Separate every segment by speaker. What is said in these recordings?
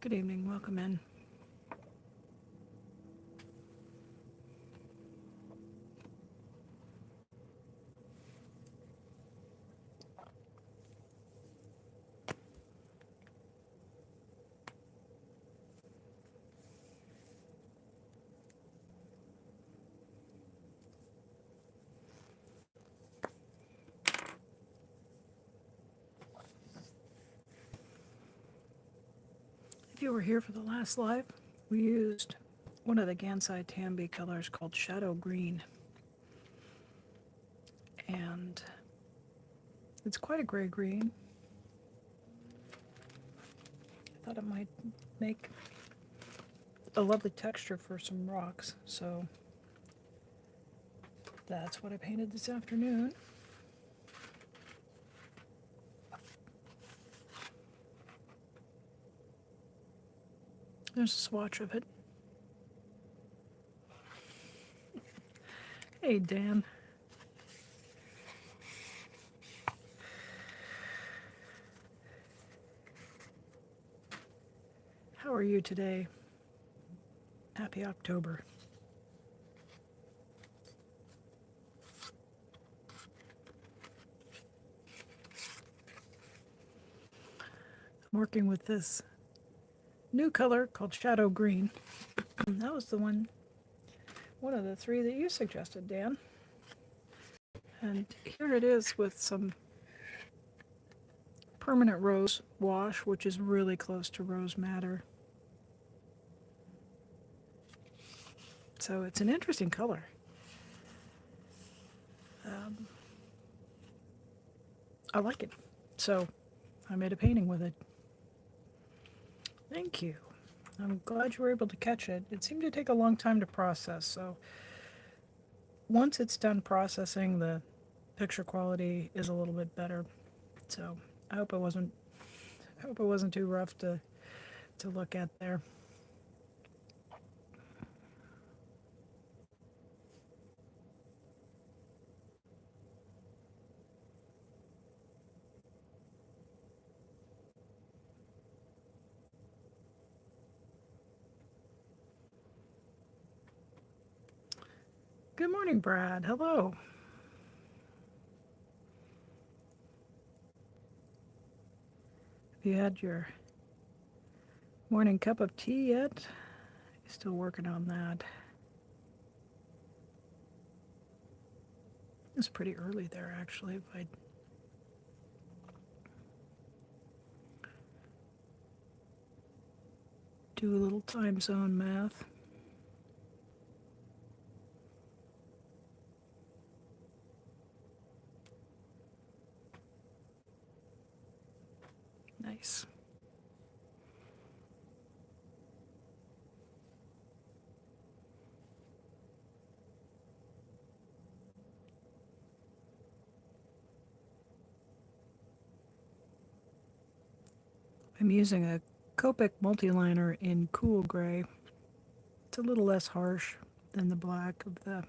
Speaker 1: Good evening, welcome in. If you were here for the last live, we used one of the gansai tambi colors called shadow green. And it's quite a gray green. I thought it might make a lovely texture for some rocks, so that's what I painted this afternoon. There's a swatch of it. Hey, Dan. How are you today? Happy October. I'm working with this new color called shadow green. That was the one of the three that you suggested, Dan. And here it is with some permanent rose wash, which is really close to rose madder. So it's an interesting color. I like it. So I made a painting with it. Thank you. I'm glad you were able to catch it. It seemed to take a long time to process, so once it's done processing, the picture quality is a little bit better. So I hope it wasn't too rough to look at there. Good morning, Brad. Hello. Have you had your morning cup of tea yet? Still working on that. It's pretty early there, actually. If I do a little time zone math. Nice. I'm using a Copic multiliner in cool gray. It's a little less harsh than the black of the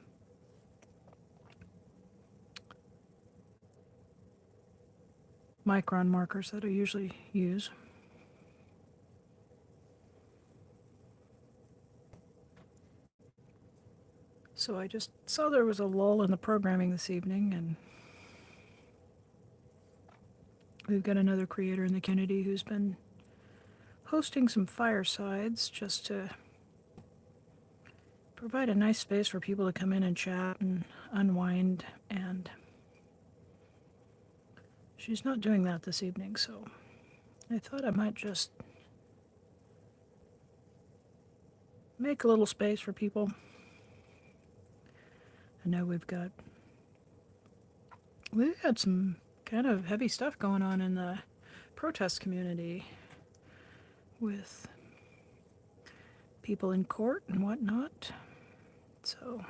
Speaker 1: micron markers that I usually use. So I just saw there was a lull in the programming this evening, and we've got another creator in the Kennedy who's been hosting some firesides just to provide a nice space for people to come in and chat and unwind, and she's not doing that this evening, so I thought I might just make a little space for people. I know we've had some kind of heavy stuff going on in the protest community with people in court and whatnot. So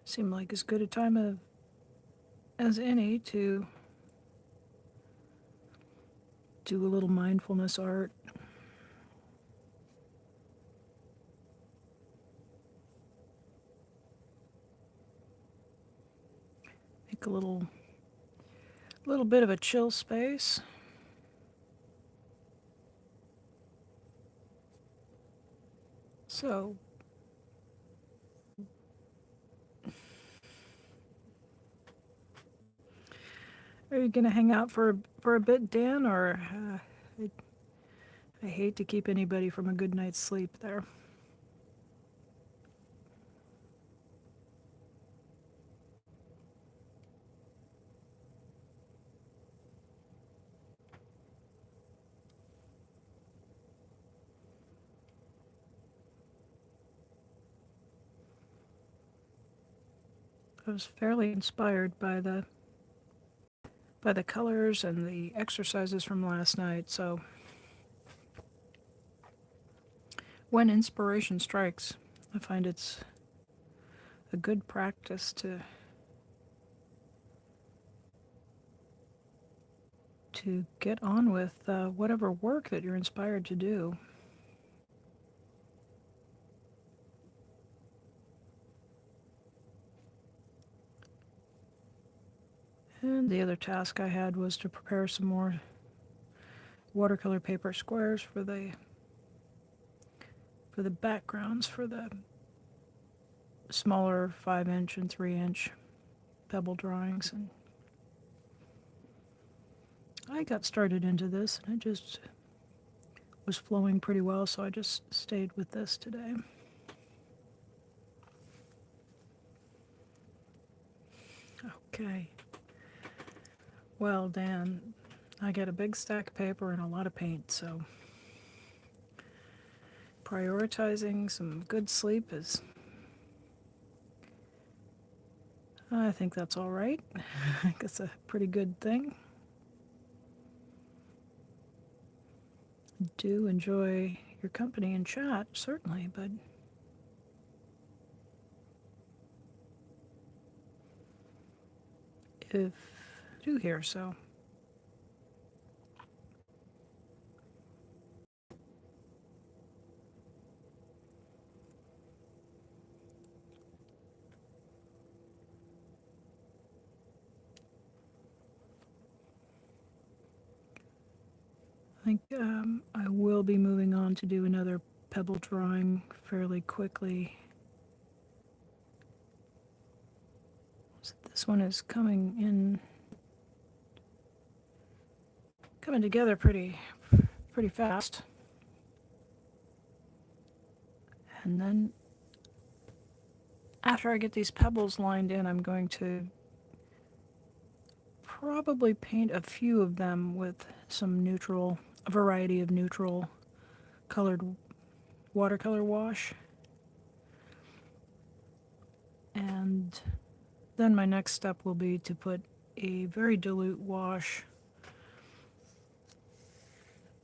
Speaker 1: seemed like as good a time as any to do a little mindfulness art. Make a little bit of a chill space. So, are you gonna hang out for a bit, Dan, or I hate to keep anybody from a good night's sleep there. I was fairly inspired by the colors and the exercises from last night, so when inspiration strikes, I find it's a good practice to get on with whatever work that you're inspired to do. And the other task I had was to prepare some more watercolor paper squares for the backgrounds for the smaller 5-inch and 3-inch pebble drawings, and I got started into this and it just was flowing pretty well, so I just stayed with this today. Okay. Well, Dan, I got a big stack of paper and a lot of paint, so prioritizing some good sleep is, I think that's all right. I think it's a pretty good thing. Do enjoy your company and chat, certainly, but if do here, so I think I will be moving on to do another pebble drawing fairly quickly. So this one is coming together pretty fast. And then after I get these pebbles lined in, I'm going to probably paint a few of them with a variety of neutral colored watercolor wash. And then my next step will be to put a very dilute wash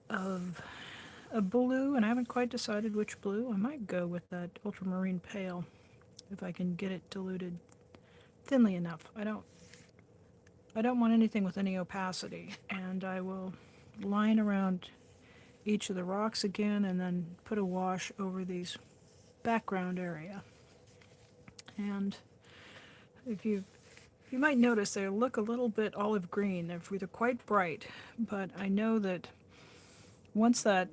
Speaker 1: of a blue, and I haven't quite decided which blue. I might go with that ultramarine pale if I can get it diluted thinly enough. I don't want anything with any opacity, and I will line around each of the rocks again and then put a wash over these background area. And if you might notice they look a little bit olive green. They're quite bright, but I know that once that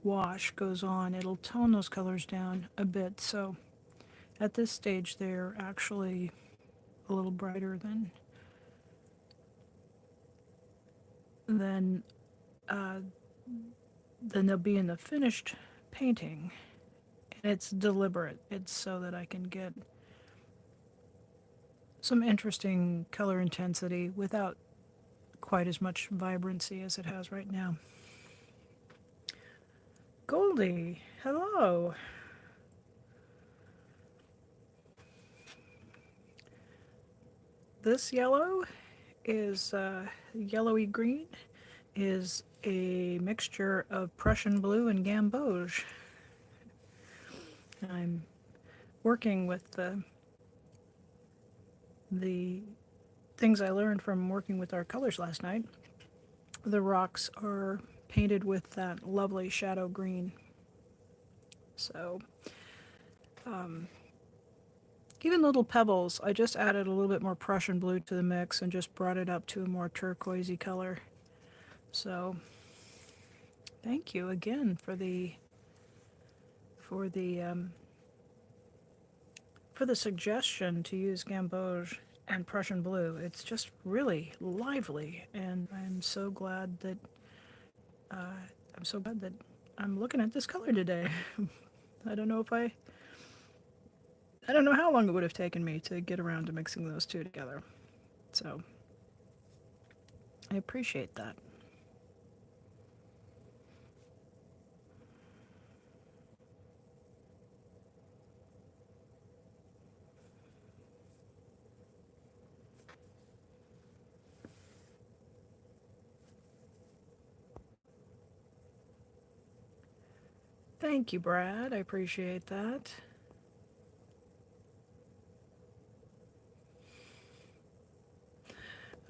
Speaker 1: wash goes on, it'll tone those colors down a bit. So at this stage, they're actually a little brighter than they'll be in the finished painting. And it's deliberate. It's so that I can get some interesting color intensity without quite as much vibrancy as it has right now. Goldie, hello. This yellow is yellowy green, is a mixture of Prussian blue and gamboge. I'm working with the things I learned from working with our colors last night. The rocks are painted with that lovely shadow green. So even little pebbles, I just added a little bit more Prussian blue to the mix and just brought it up to a more turquoisey color. So thank you again for the for the um, for the suggestion to use gamboge and Prussian blue. It's just really lively, and I'm so glad that I'm looking at this color today. I don't know if I don't know how long it would have taken me to get around to mixing those two together. So I appreciate that. Thank you, Brad. I appreciate that.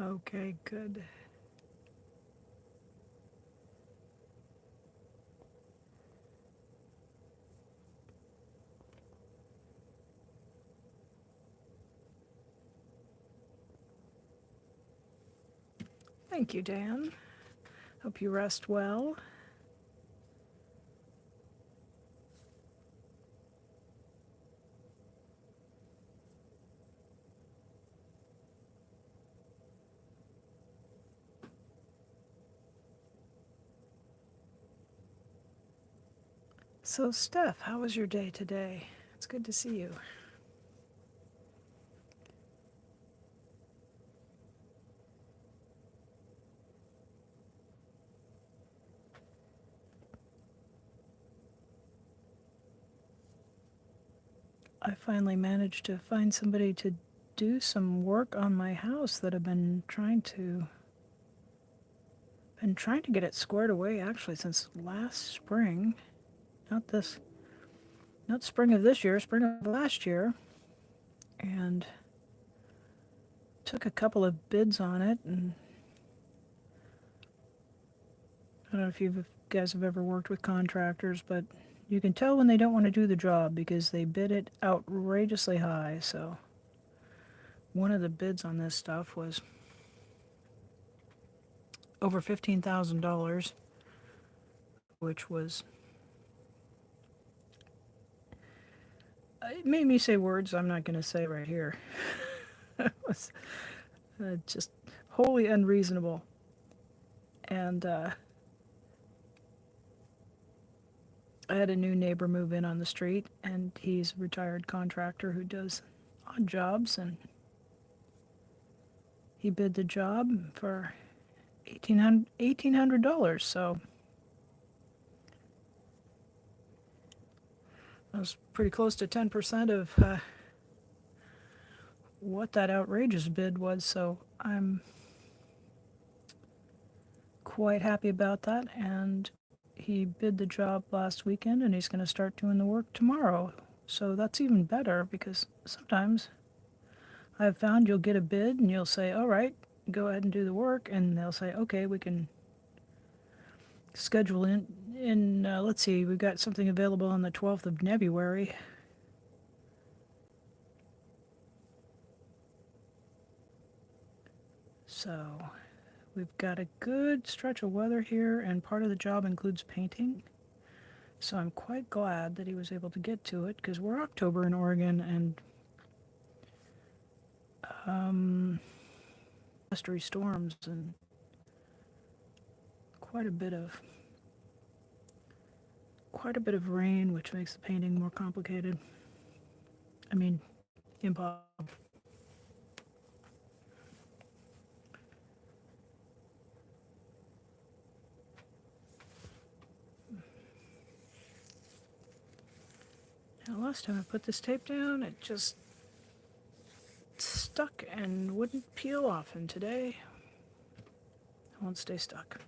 Speaker 1: Okay, good. Thank you, Dan. Hope you rest well. So, Steph, how was your day today? It's good to see you. I finally managed to find somebody to do some work on my house that I've been trying to get it squared away actually since last spring. Not spring of this year, spring of last year. And took a couple of bids on it, and I don't know if you guys have ever worked with contractors, but you can tell when they don't want to do the job because they bid it outrageously high. So one of the bids on this stuff was over $15,000, which was, it made me say words I'm not going to say right here. It was just wholly unreasonable. And I had a new neighbor move in on the street, and he's a retired contractor who does odd jobs, and he bid the job for $1,800. So that was pretty close to 10% of what that outrageous bid was. So I'm quite happy about that. And he bid the job last weekend, and he's going to start doing the work tomorrow. So that's even better because sometimes I've found you'll get a bid and you'll say, all right, go ahead and do the work. And they'll say, okay, we can schedule let's see, we've got something available on the 12th of February. So we've got a good stretch of weather here, and part of the job includes painting. So I'm quite glad that he was able to get to it because we're October in Oregon, and blustery storms and quite a bit of rain, which makes the painting more complicated. I mean, impossible. Now, last time I put this tape down, it just stuck and wouldn't peel off, and today it won't stay stuck.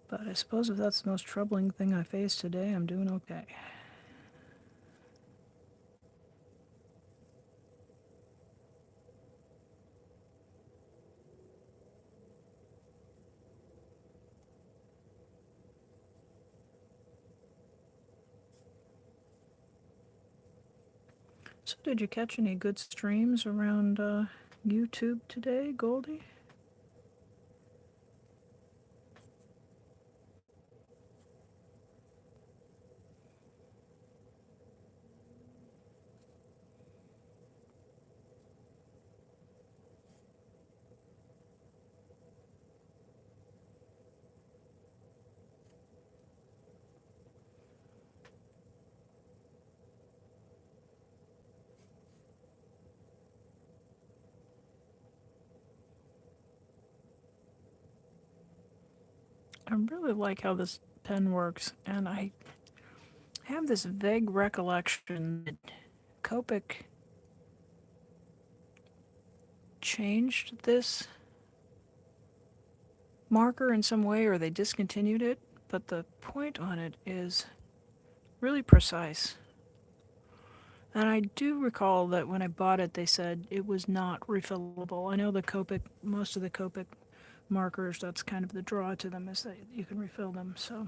Speaker 1: But I suppose if that's the most troubling thing I face today, I'm doing okay. So did you catch any good streams around YouTube today, Goldie? I really like how this pen works, and I have this vague recollection that Copic changed this marker in some way, or they discontinued it, but the point on it is really precise. And I do recall that when I bought it, they said it was not refillable. I know the Copic, most of the Copic markers, that's kind of the draw to them, is that you can refill them. So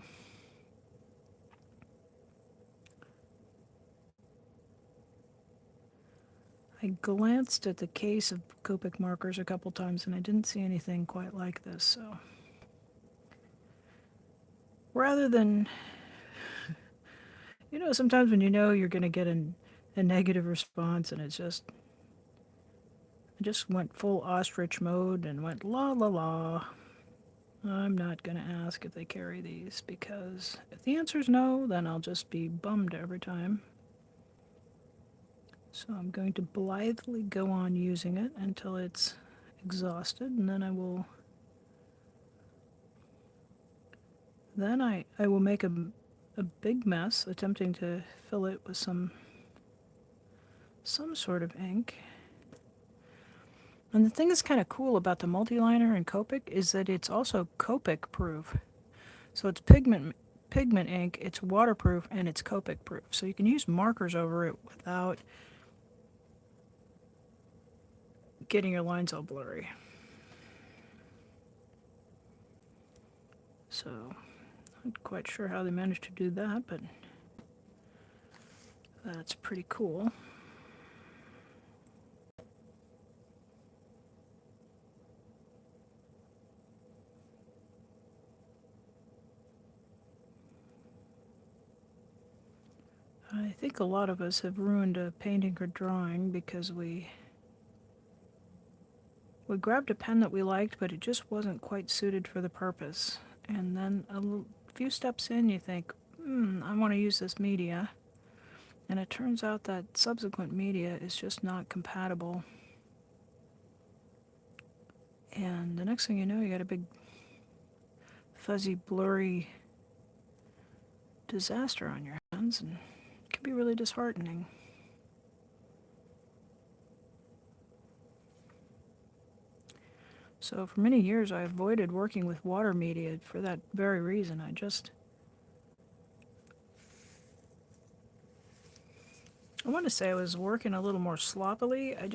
Speaker 1: I glanced at the case of Copic markers a couple times and I didn't see anything quite like this. So rather than, sometimes when you know you're going to get a negative response and I just went full ostrich mode and went la la la. I'm not going to ask if they carry these, because if the answer is no, then I'll just be bummed every time. So I'm going to blithely go on using it until it's exhausted, and then I will make a big mess attempting to fill it with some sort of ink. And the thing that's kind of cool about the multiliner in Copic is that it's also Copic proof. So it's pigment ink, it's waterproof, and it's Copic proof. So you can use markers over it without getting your lines all blurry. So not quite sure how they managed to do that, but that's pretty cool. I think a lot of us have ruined a painting or drawing because we grabbed a pen that we liked, but it just wasn't quite suited for the purpose. And then a few steps in, you think, I want to use this media. And it turns out that subsequent media is just not compatible. And the next thing you know, you got a big, fuzzy, blurry disaster on your hands, and it can be really disheartening. So for many years, I avoided working with water media for that very reason. I want to say I was working a little more sloppily. I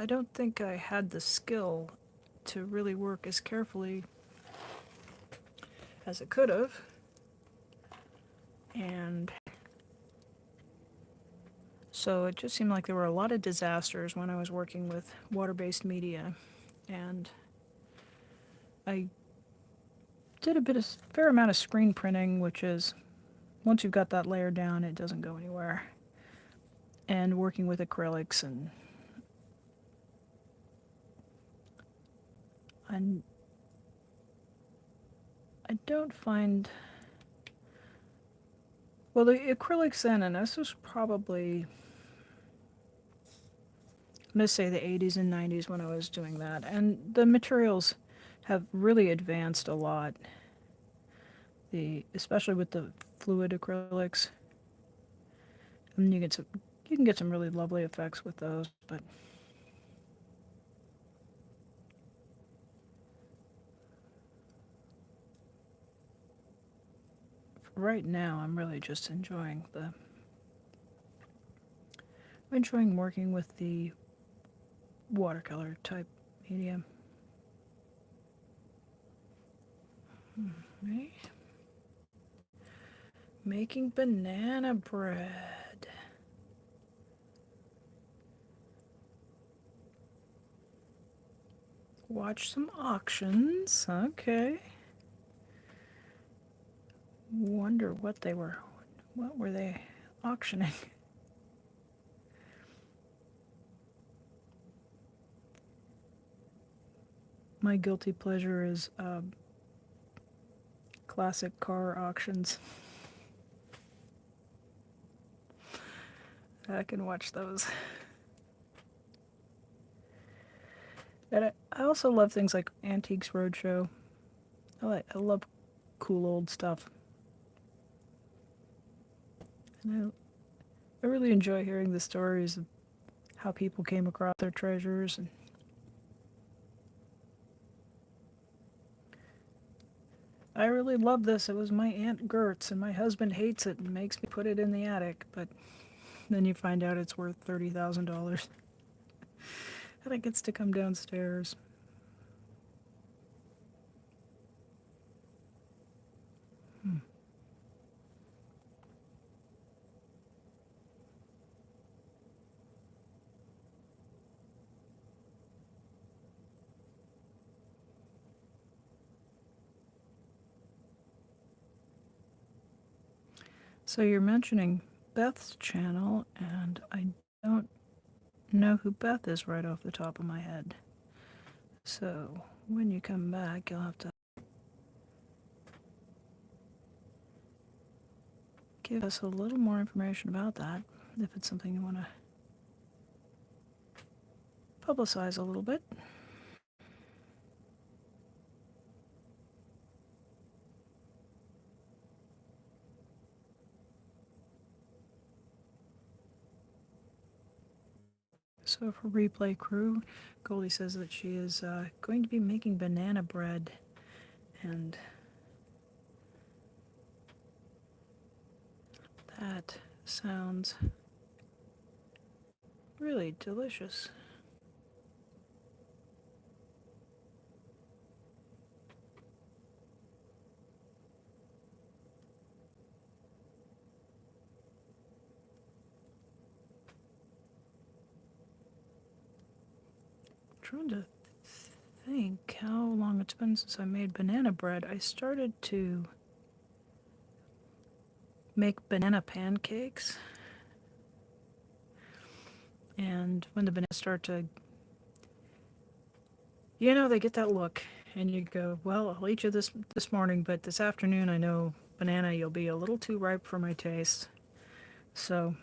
Speaker 1: don't think I had the skill to really work as carefully as I could have. And so it just seemed like there were a lot of disasters when I was working with water-based media. And I did fair amount of screen printing, which is, once you've got that layer down, it doesn't go anywhere. And working with acrylics, and I don't find, well, the acrylics then, and this was probably, I'm going to say the 80s and 90s when I was doing that, and the materials have really advanced a lot, especially with the fluid acrylics. And you can get some really lovely effects with those, but right now I'm really just enjoying working with the watercolor type medium. Right? Making banana bread. watch some auctions. Okay. Wonder what were they auctioning? My guilty pleasure is classic car auctions. I can watch those. And I also love things like Antiques Roadshow. I love cool old stuff. And I really enjoy hearing the stories of how people came across their treasures. And I really love this. It was my Aunt Gert's, and my husband hates it and makes me put it in the attic. But then you find out it's worth $30,000. And it gets to come downstairs. So you're mentioning Beth's channel, and I don't know who Beth is right off the top of my head. So when you come back, you'll have to give us a little more information about that, if it's something you want to publicize a little bit. So for Replay Crew, Goldie says that she is going to be making banana bread, and that sounds really delicious. Trying to think how long it's been since I made banana bread. I started to make banana pancakes, and when the bananas start to, they get that look, and you go, well, I'll eat you this morning, but this afternoon I know banana, you'll be a little too ripe for my taste. So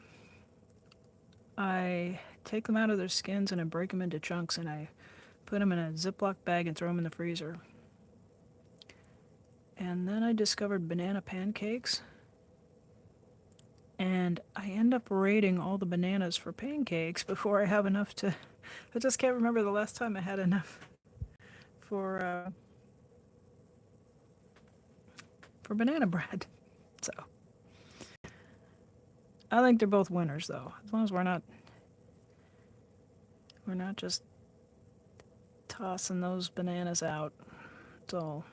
Speaker 1: I take them out of their skins and I break them into chunks, and I put them in a Ziploc bag and throw them in the freezer. And then I discovered banana pancakes, and I end up raiding all the bananas for pancakes before I have enough to. I just can't remember the last time I had enough for banana bread. So I think they're both winners, though, as long as we're not just tossing those bananas out. It's all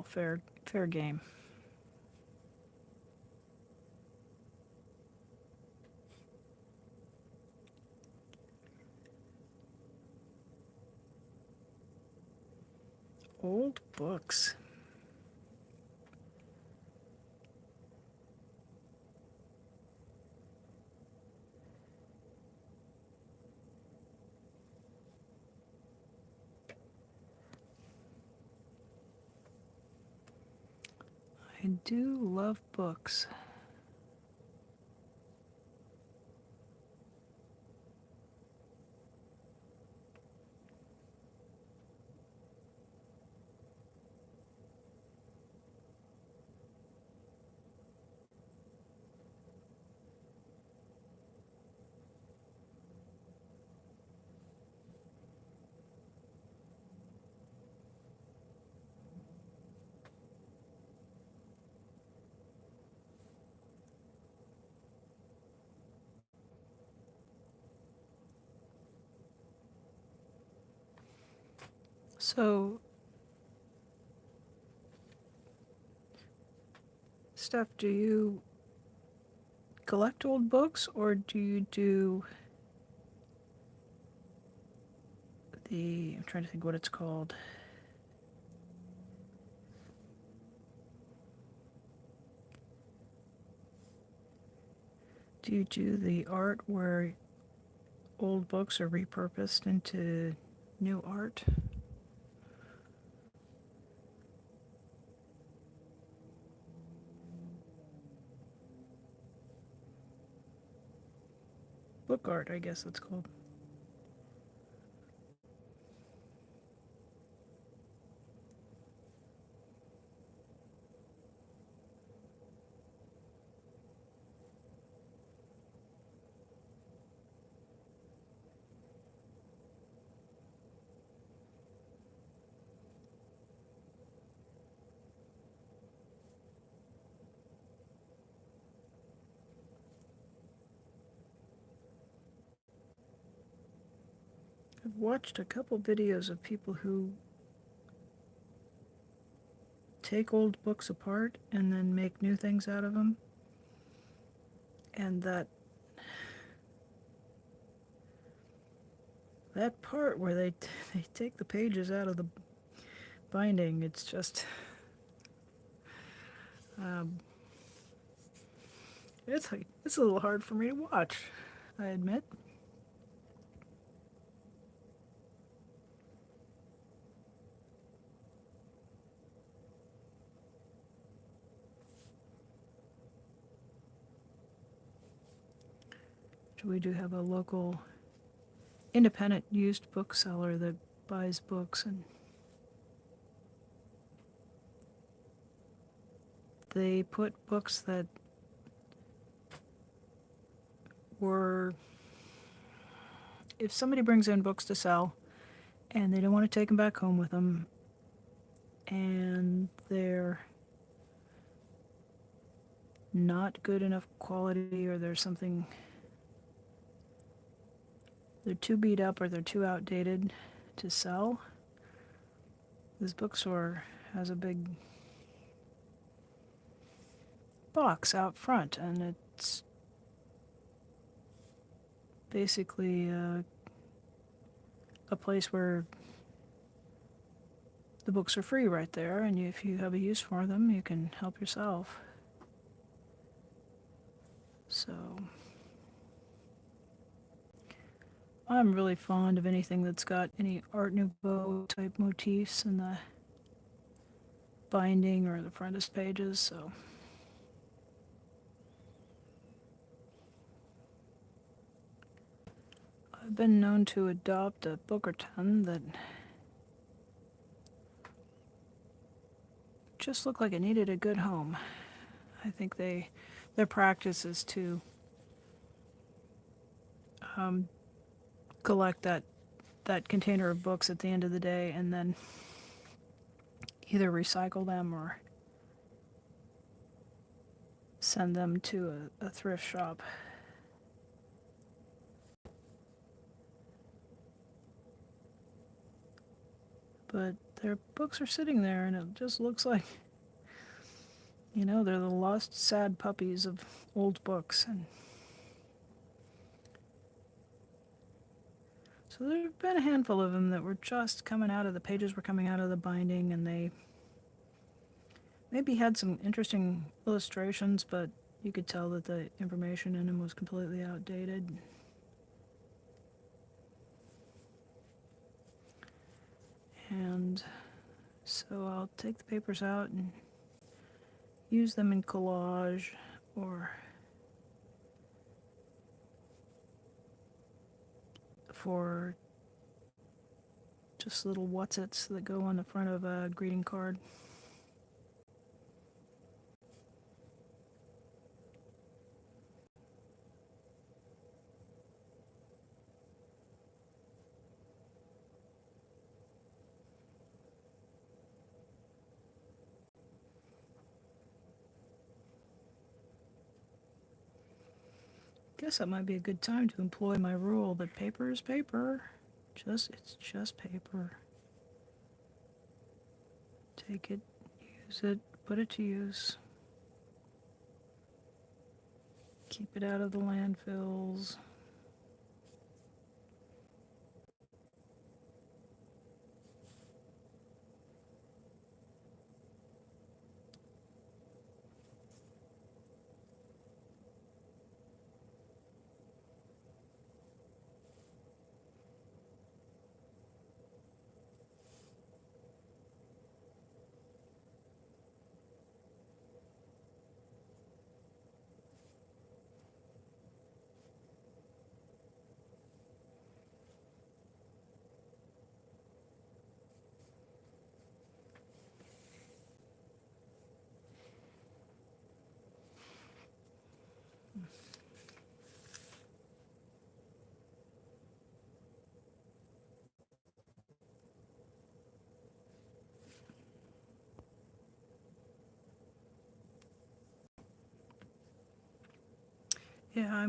Speaker 1: fair game. Old books. I do love books. So, Steph, do you collect old books, or do you do I'm trying to think what it's called. Do you do the art where old books are repurposed into new art? Book art, I guess it's called. I've watched a couple videos of people who take old books apart and then make new things out of them. And that part where they take the pages out of the binding, it's just um, it's a little hard for me to watch, I admit. We do have a local independent used bookseller that buys books, and they put books that were, if somebody brings in books to sell and they don't want to take them back home with them and they're not good enough quality, or there's something, they're too beat up or they're too outdated to sell, this bookstore has a big box out front, and it's basically a place where the books are free right there, and if you have a use for them, you can help yourself. So I'm really fond of anything that's got any Art Nouveau type motifs in the binding or the frontispiece pages, so I've been known to adopt a book or 10 that just looked like it needed a good home. I think their practice is to collect that container of books at the end of the day and then either recycle them or send them to a thrift shop. But their books are sitting there, and it just looks like, they're the lost, sad puppies of old books. And so there have been a handful of them that were just coming out of the pages, were coming out of the binding, and they maybe had some interesting illustrations, but you could tell that the information in them was completely outdated. And so I'll take the papers out and use them in collage or for just little whatsits that go on the front of a greeting card. Guess that might be a good time to employ my rule that paper is paper. It's just paper. Take it, use it, put it to use. Keep it out of the landfills. Yeah,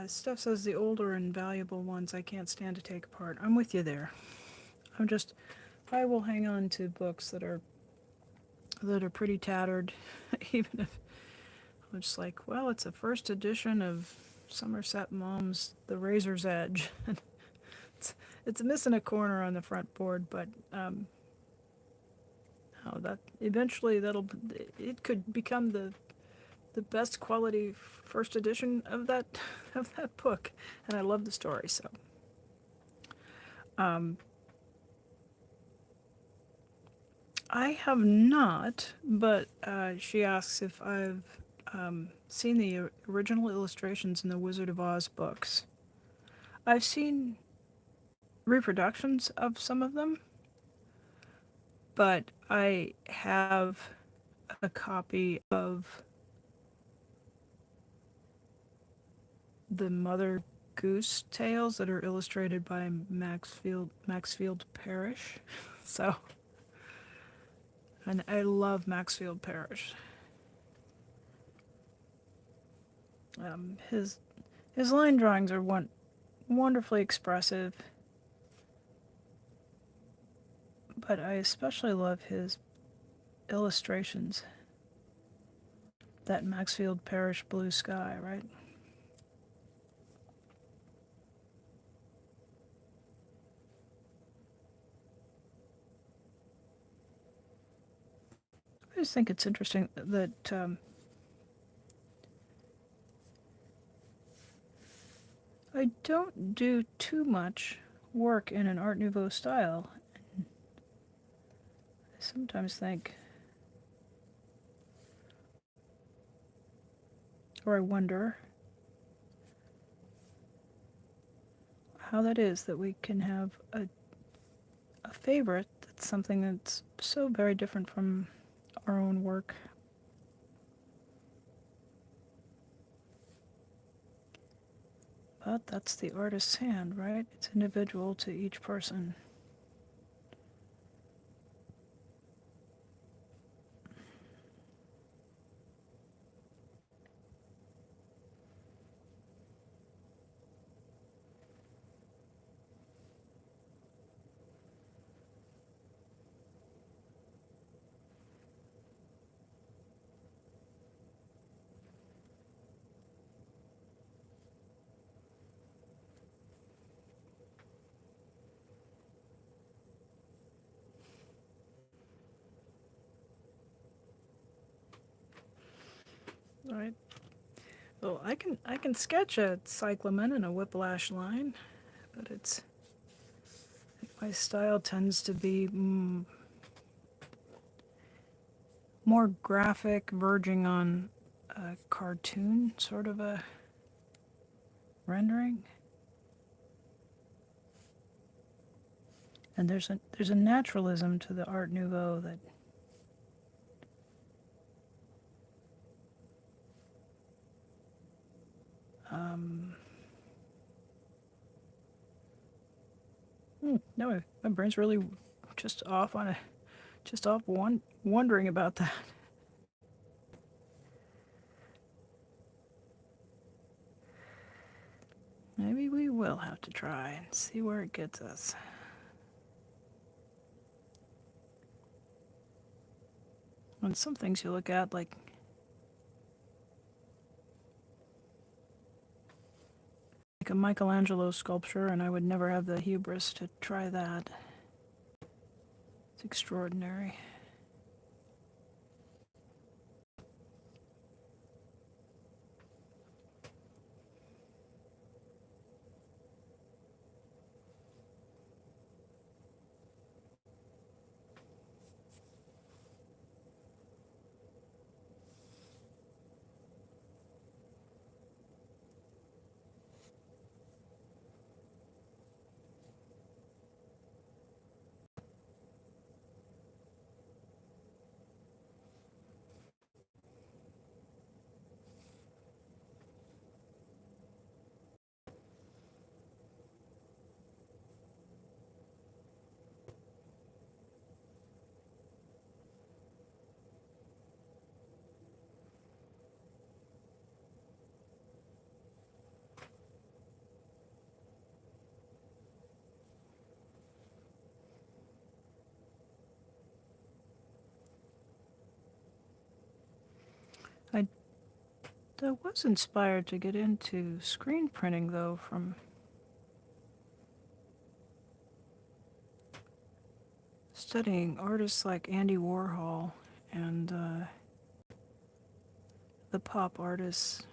Speaker 1: Steph says the older and valuable ones I can't stand to take apart. I'm with you there. I will hang on to books that are pretty tattered, even if I'm just like, well, it's a first edition of Somerset Maugham's The Razor's Edge. it's, it's missing a corner on the front board, but oh, that eventually it could become the best quality first edition of that of that book, and I love the story. So, I have not, but she asks if I've seen the original illustrations in the Wizard of Oz books. I've seen reproductions of some of them, but I have a copy of the Mother Goose tales that are illustrated by Maxfield Parrish. So, and I love Maxfield Parrish. His line drawings are wonderfully expressive, but I especially love his illustrations. That Maxfield Parrish blue sky, right? I just think it's interesting that I don't do too much work in an Art Nouveau style. I sometimes think, or I wonder, how that is that we can have a favorite that's something that's so very different from our own work. But that's the artist's hand, right? It's individual to each person. Right. Well, I can sketch a cyclamen and a whiplash line, but my style tends to be more graphic, verging on a cartoon sort of a rendering. And there's a naturalism to the Art Nouveau that no, my brain's really just off wondering about that. Maybe we will have to try and see where it gets us. And some things you look at like a Michelangelo sculpture, and I would never have the hubris to try that. It's extraordinary. I was inspired to get into screen printing, though, from studying artists like Andy Warhol and the pop artists.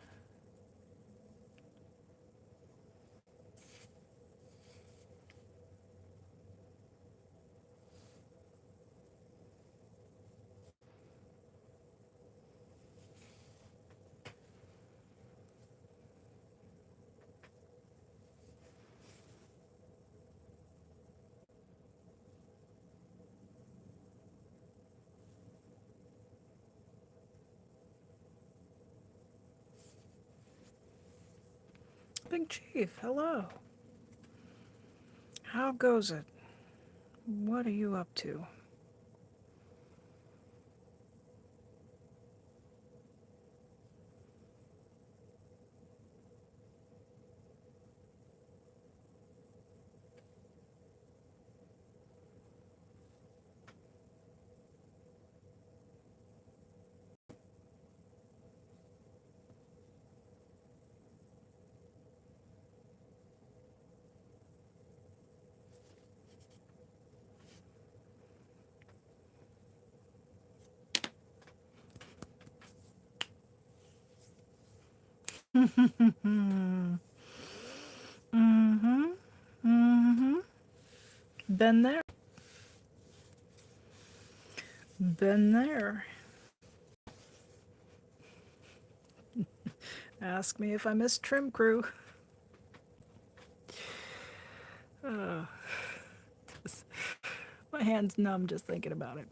Speaker 1: Big Chief, hello. How goes it? What are you up to? Mm-hmm. Mm-hmm. Been there. Been there. Ask me if I miss Trim Crew. Uh, my hand's numb just thinking about it.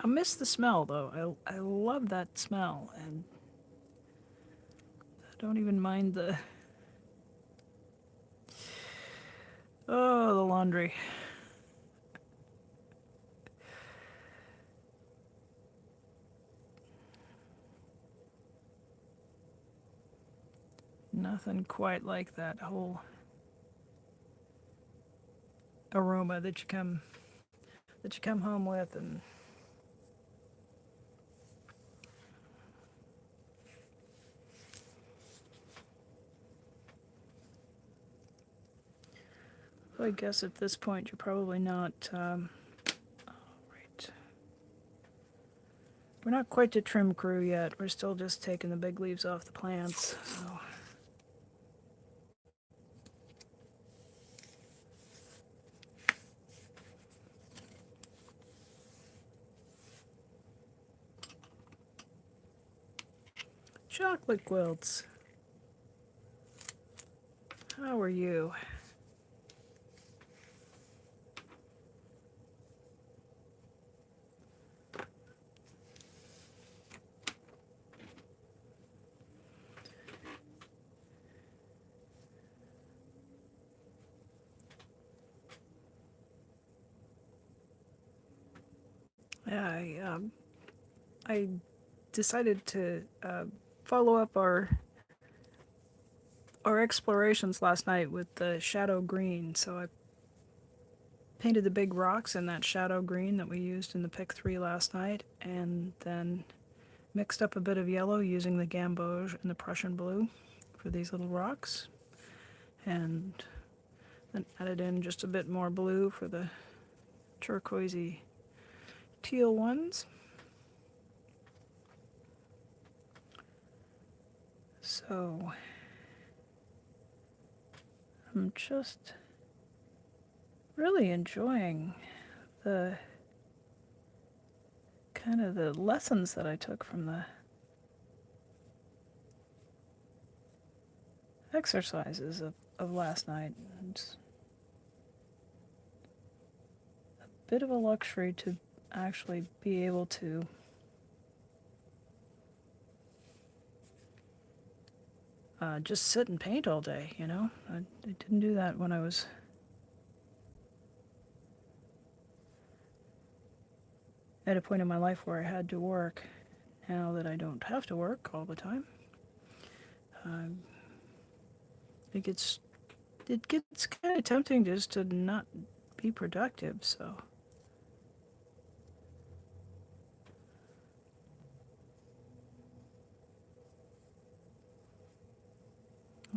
Speaker 1: I miss the smell, though. I love that smell, and I don't even mind the... Oh, the laundry. Nothing quite like that whole aroma that you come home with, and I guess at this point you're probably not. Right. We're not quite to Trim Crew yet. We're still just taking the big leaves off the plants. So. Chocolate quilts. How are you? Yeah, I decided to follow up our explorations last night with the shadow green. So I painted the big rocks in that shadow green that we used in the pick 3 last night, and then mixed up a bit of yellow using the gamboge and the Prussian blue for these little rocks, and then added in just a bit more blue for the turquoisey teal ones. So I'm just really enjoying the kind of the lessons that I took from the exercises of last night. It's a bit of a luxury to actually be able to just sit and paint all day, you know? I didn't do that when I was at a point in my life where I had to work. Now that I don't have to work all the time, um, it gets kind of tempting just to not be productive. So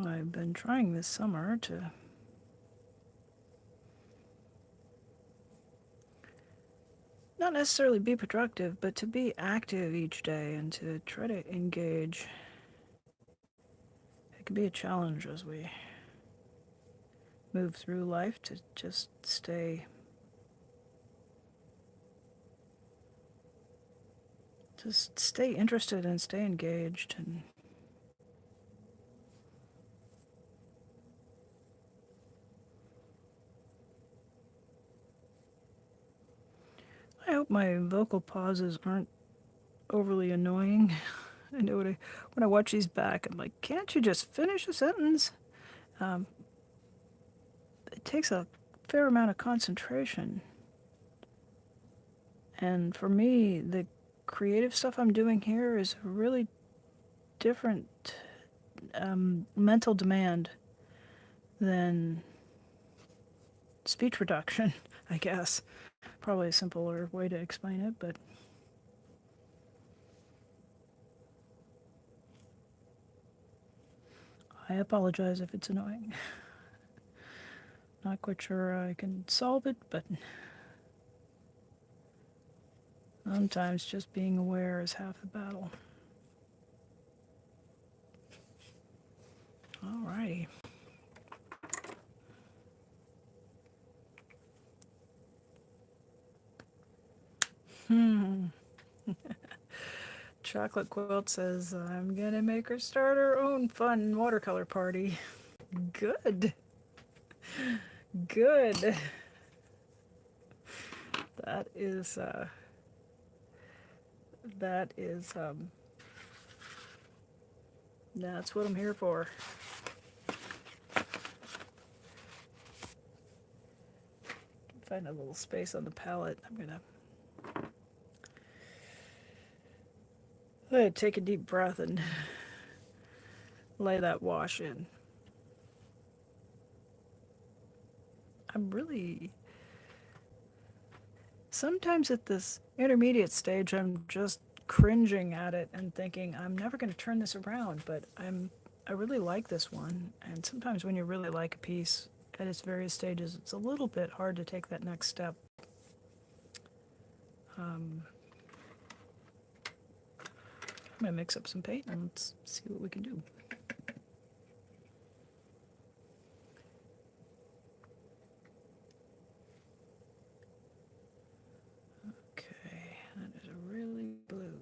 Speaker 1: I've been trying this summer to not necessarily be productive, but to be active each day and to try to engage. It can be a challenge as we move through life to just stay interested and stay engaged. And I hope my vocal pauses aren't overly annoying. I know when I watch these back, I'm like, can't you just finish a sentence? Um, it takes a fair amount of concentration. And for me, the creative stuff I'm doing here is a really different mental demand than speech reduction, I guess. Probably a simpler way to explain it, but I apologize if it's annoying. Not quite sure I can solve it, but sometimes just being aware is half the battle. Alrighty. Chocolate Quilt says, I'm gonna make her start her own fun watercolor party. Good. Good. That is, that's what I'm here for. Find a little space on the palette. I'm gonna take a deep breath and lay that wash in. I'm really... Sometimes at this intermediate stage, I'm just cringing at it and thinking, I'm never going to turn this around, but I really like this one. And sometimes when you really like a piece at its various stages, it's a little bit hard to take that next step. I'm going to mix up some paint and let's see what we can do. Okay, that is really blue.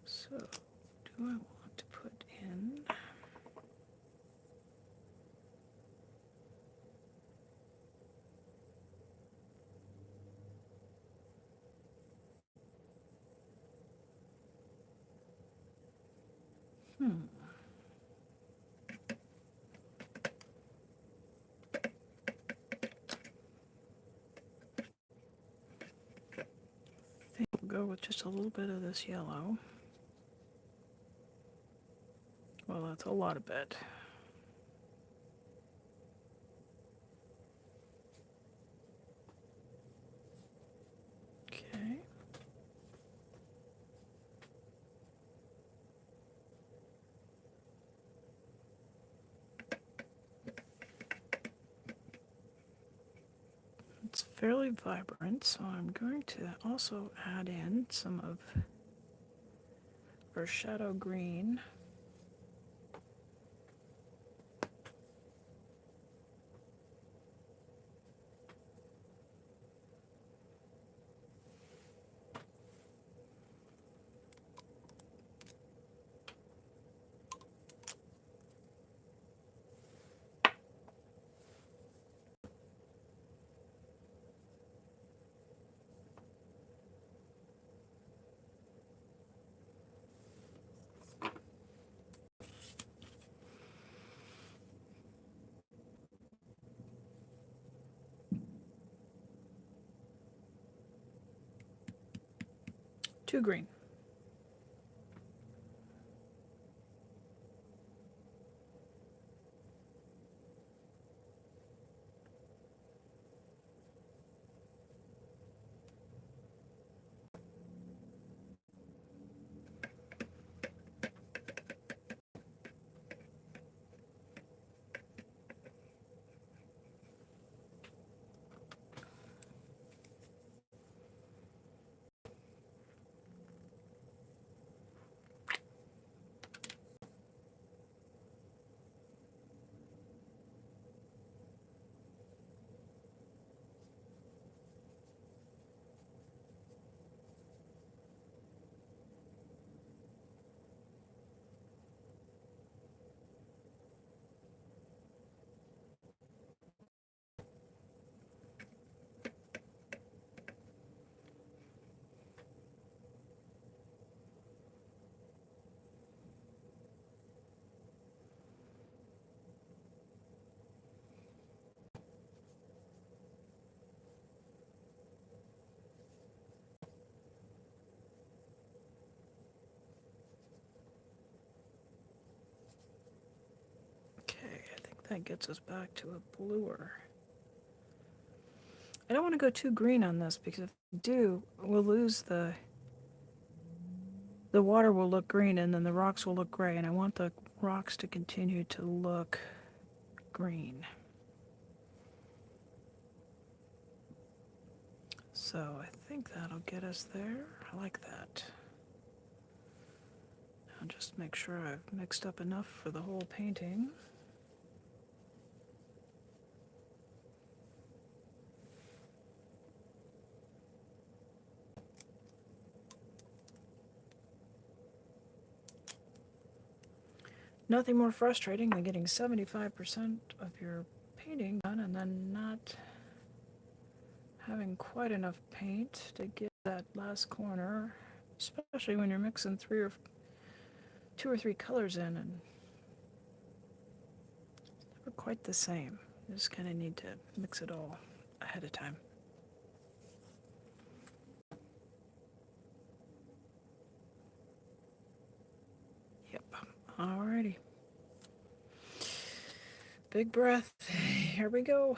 Speaker 1: So, do I want to put in... I think we'll go with just a little bit of this yellow. Well, that's a lot of bit. Okay. It's fairly vibrant, so I'm going to also add in some of our shadow green. Too green. Okay, I think that gets us back to a bluer. I don't want to go too green on this because if we do, we'll lose the water will look green and then the rocks will look gray, and I want the rocks to continue to look green. So I think that'll get us there. I like that. I'll just make sure I've mixed up enough for the whole painting. Nothing more frustrating than getting 75% of your painting done and then not having quite enough paint to get that last corner, especially when you're mixing two or three colors in and it's never quite the same. You just kind of need to mix it all ahead of time. Yep. Alrighty. Big breath. Here we go.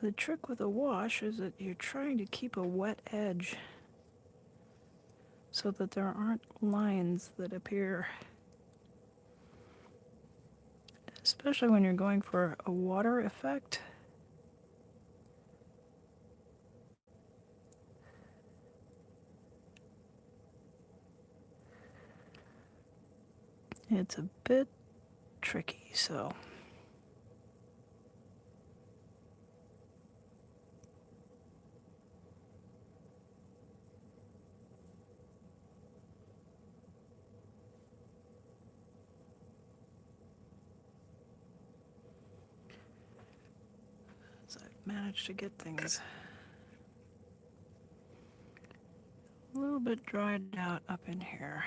Speaker 1: The trick with a wash is that you're trying to keep a wet edge so that there aren't lines that appear, especially when you're going for a water effect. It's a bit tricky, so I've managed to get things a little bit dried out up in here.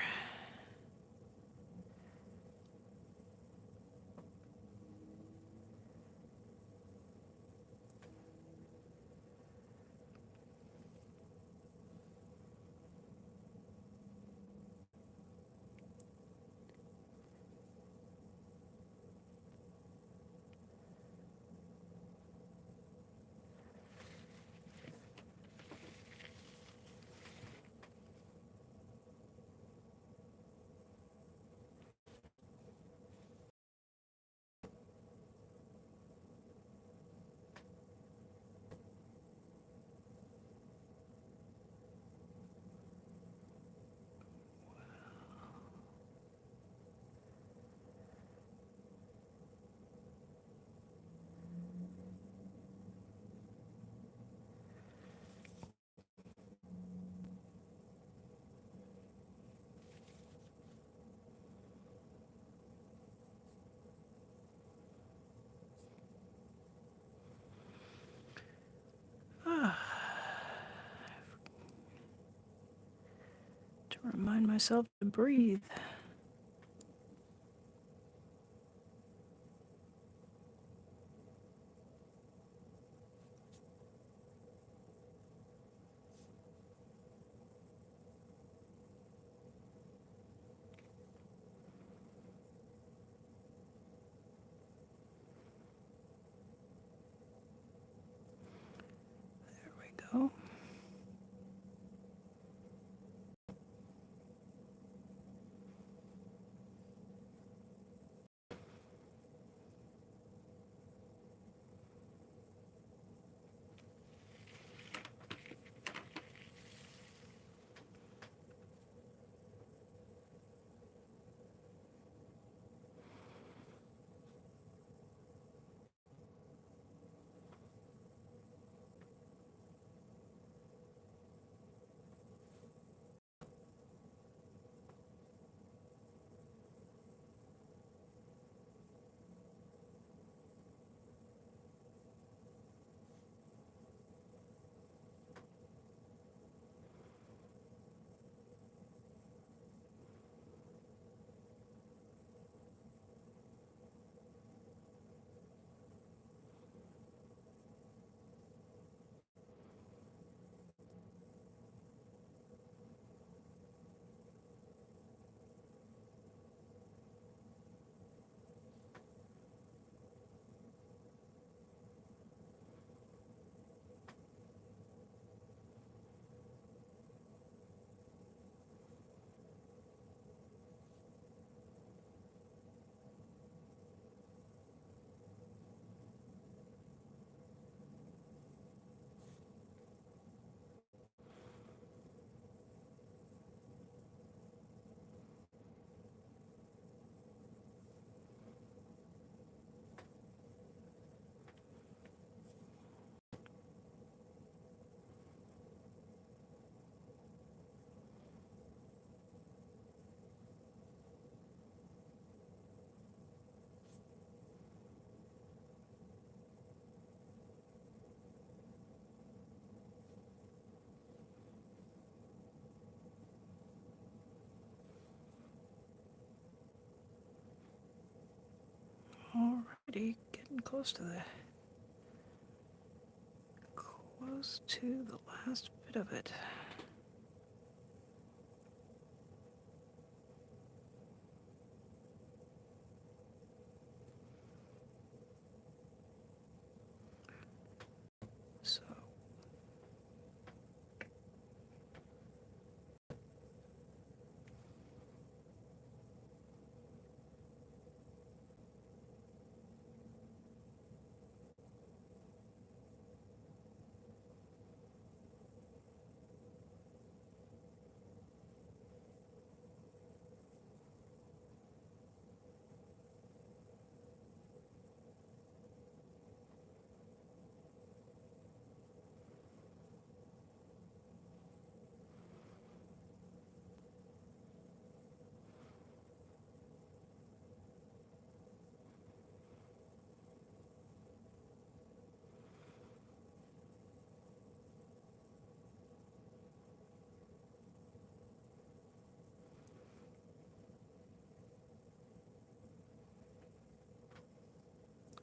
Speaker 1: To remind myself to breathe. There we go. Alrighty, getting close to the last bit of it.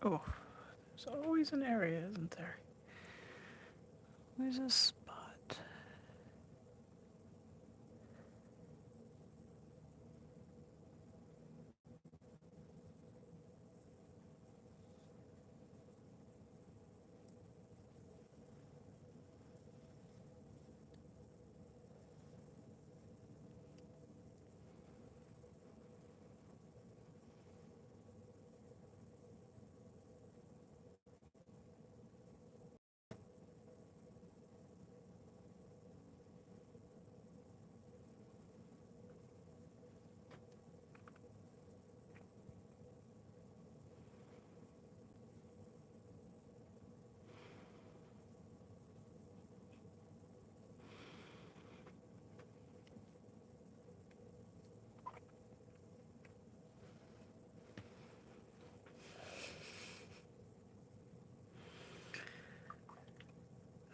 Speaker 1: Oh, there's always an area, isn't there? Where's a spot?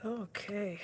Speaker 1: Okay.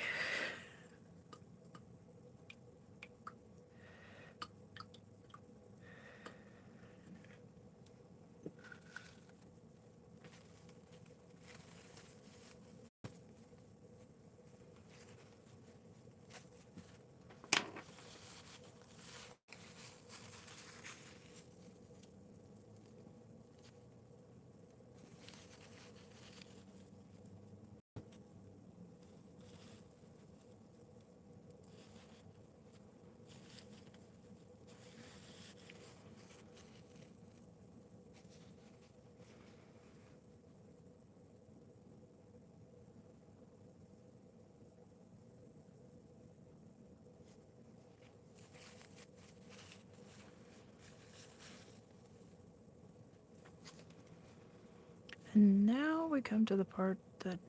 Speaker 1: And now we come to the part that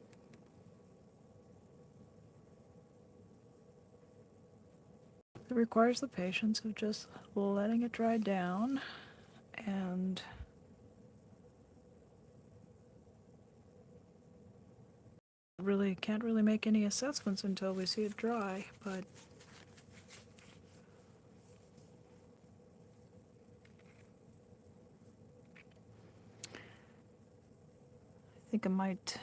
Speaker 1: requires the patience of just letting it dry down and really can't really make any assessments until we see it dry, but I think I might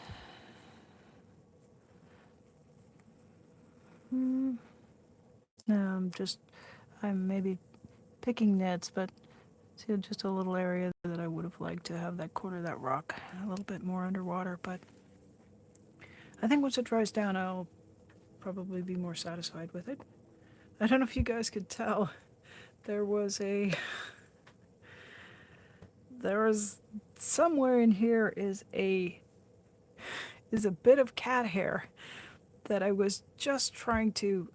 Speaker 1: I'm maybe picking nits, but see just a little area that I would have liked to have that corner of that rock a little bit more underwater, but I think once it dries down I'll probably be more satisfied with it. I don't know if you guys could tell, there was somewhere in here is a bit of cat hair that I was just trying to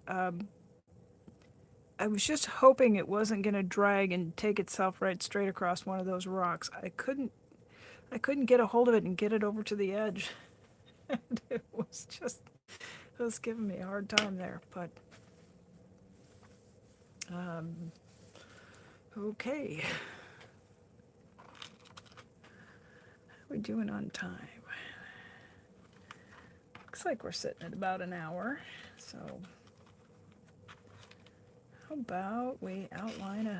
Speaker 1: I was just hoping it wasn't going to drag and take itself right straight across one of those rocks. I couldn't get a hold of it and get it over to the edge. And it was giving me a hard time there, but okay. How we doing on time? Looks like we're sitting at about an hour, so how about we outline if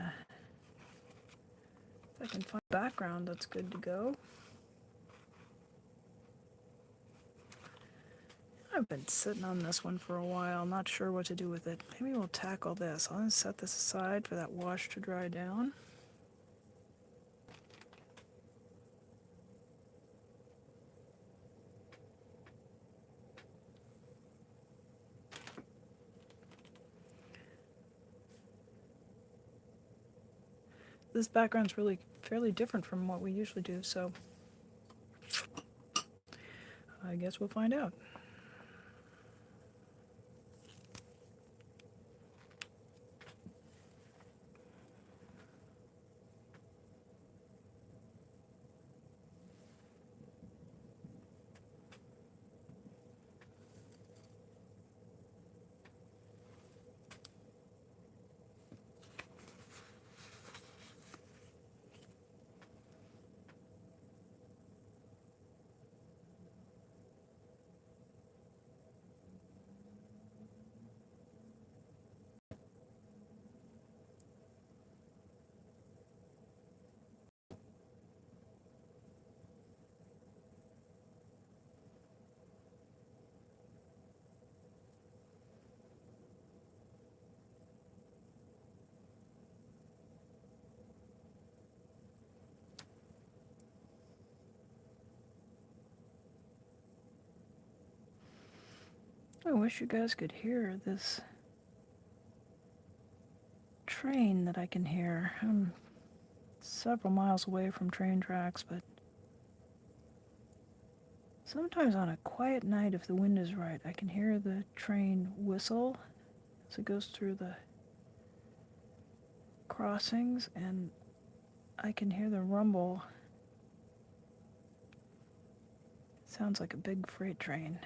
Speaker 1: I can find a background that's good to go. I've been sitting on this one for a while, not sure what to do with it. Maybe we'll tackle this. I'll just set this aside for that wash to dry down. This background's really fairly different from what we usually do, so I guess we'll find out. I wish you guys could hear this train that I can hear. I'm several miles away from train tracks, but sometimes on a quiet night, if the wind is right, I can hear the train whistle as it goes through the crossings, and I can hear the rumble. It sounds like a big freight train.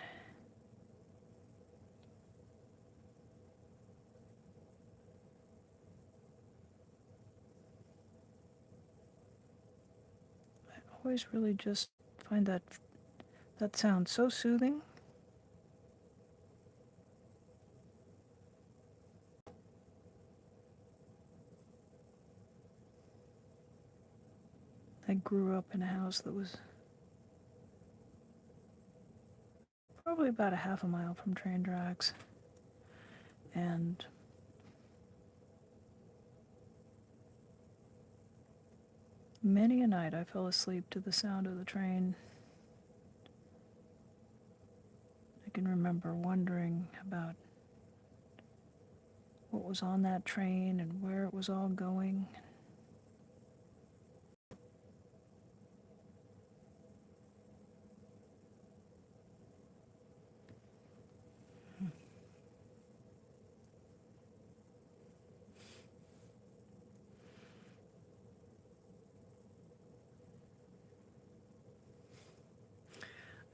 Speaker 1: I always really just find that sound so soothing. I grew up in a house that was probably about a half a mile from train tracks, and many a night I fell asleep to the sound of the train. I can remember wondering about what was on that train and where it was all going.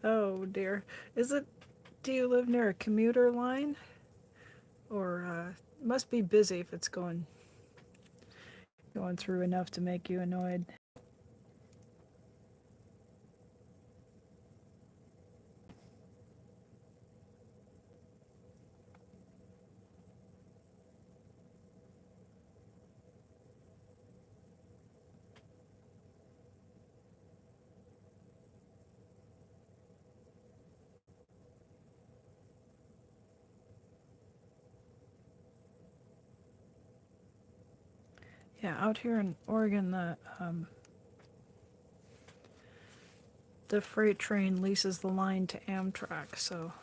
Speaker 1: Oh dear. Do you live near a commuter line? Or it must be busy if it's going through enough to make you annoyed. Yeah, out here in Oregon, the freight train leases the line to Amtrak, so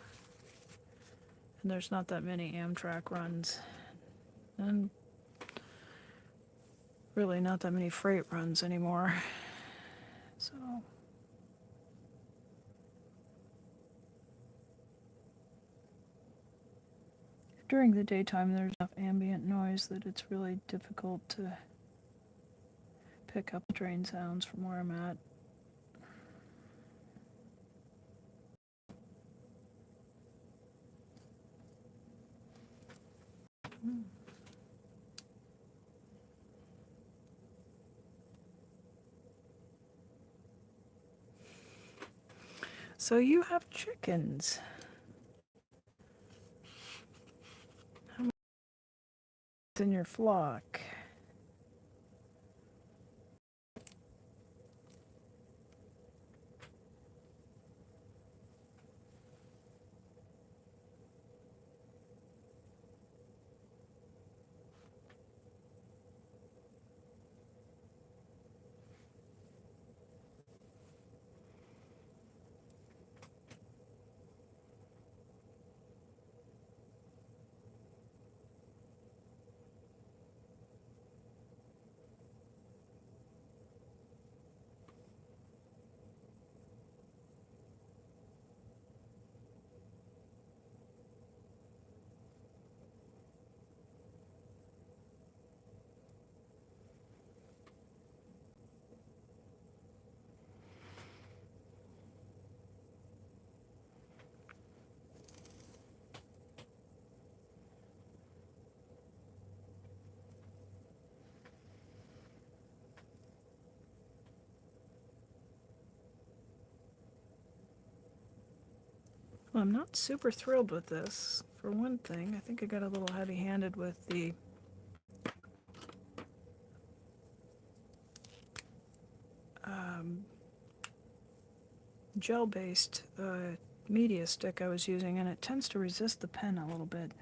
Speaker 1: and there's not that many Amtrak runs, and really not that many freight runs anymore. So during the daytime, there's enough ambient noise that it's really difficult to pick up the train sounds from where I'm at. So you have chickens. How many in your flock? Well, I'm not super thrilled with this. For one thing, I think I got a little heavy-handed with the gel-based media stick I was using, and it tends to resist the pen a little bit,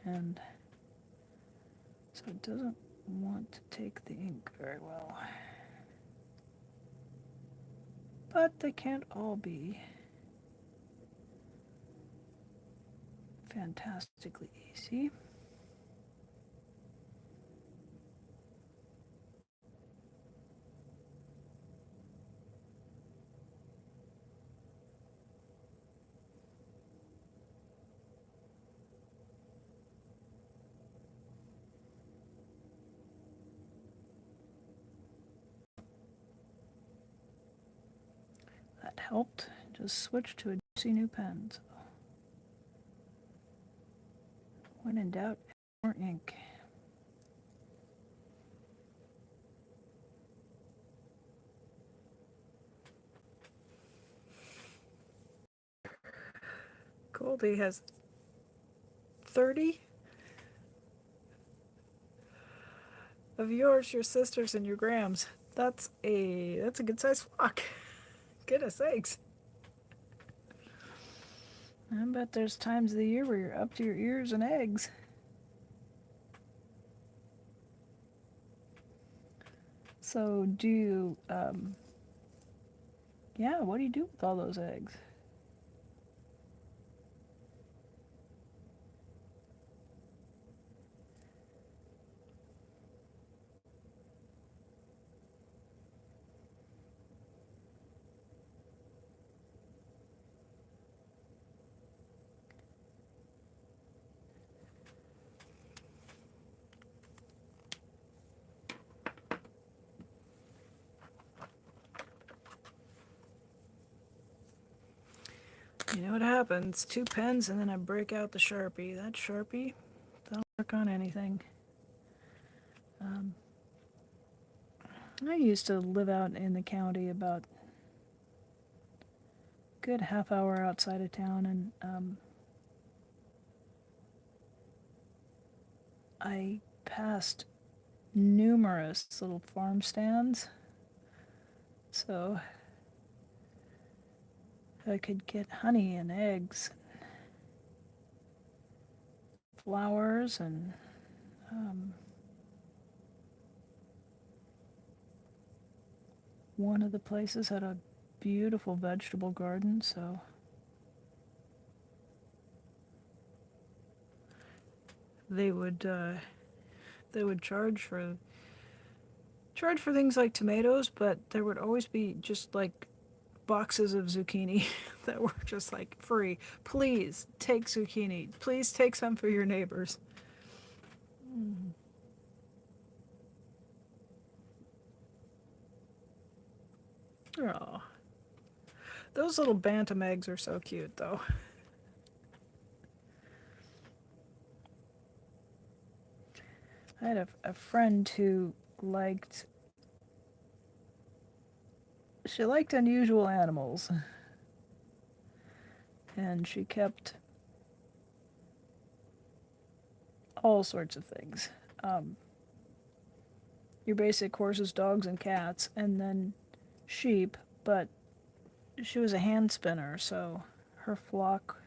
Speaker 1: and so it doesn't want to take the ink very well. But they can't all be fantastically easy. That helped. Just switch to a juicy new pen. So when in doubt, add more ink. Goldie has 30 of yours, your sisters, and your Grams. That's a good sized flock. Goodness sakes. I bet there's times of the year where you're up to your ears in eggs. So do you, yeah, what do you do with all those eggs? You know what happens? 2 pens and then I break out the Sharpie. That Sharpie, that'll work on anything. I used to live out in the county about a good half hour outside of town, and I passed numerous little farm stands. So I could get honey and eggs, flowers, and one of the places had a beautiful vegetable garden, so they would charge for things like tomatoes, but there would always be just like boxes of zucchini that were just like free. Please take zucchini. Please take some for your neighbors. Oh, those little bantam eggs are so cute, though. I had a friend who she liked unusual animals, and she kept all sorts of things. Your basic horses, dogs, and cats, and then sheep, but she was a hand spinner, so her flock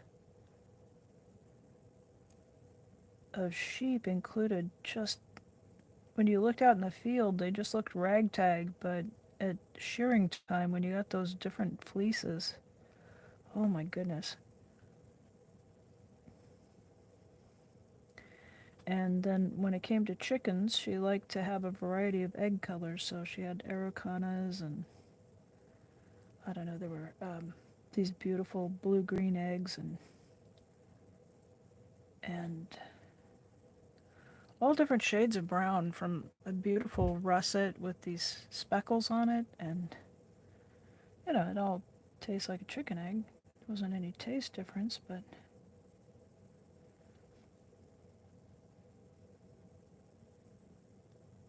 Speaker 1: of sheep included just, when you looked out in the field, they just looked ragtag, but at shearing time, when you got those different fleeces, oh my goodness. And then when it came to chickens, she liked to have a variety of egg colors, so she had Aracanas, and I don't know, there were these beautiful blue-green eggs, and all different shades of brown, from a beautiful russet with these speckles on it, and it all tastes like a chicken egg. There wasn't any taste difference, but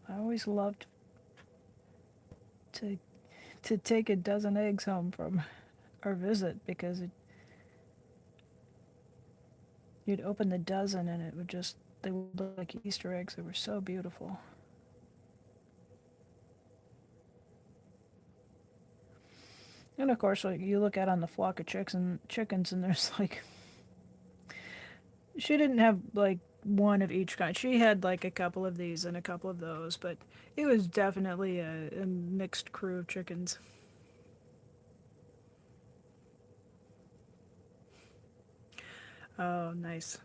Speaker 1: I always loved to take a dozen eggs home from our visit, because you'd open the dozen and it would just, they would look like Easter eggs. They were so beautiful. And of course, like, you look out on the flock of chickens, and there's like, she didn't have like one of each kind. She had like a couple of these and a couple of those, but it was definitely a mixed crew of chickens. Oh, nice.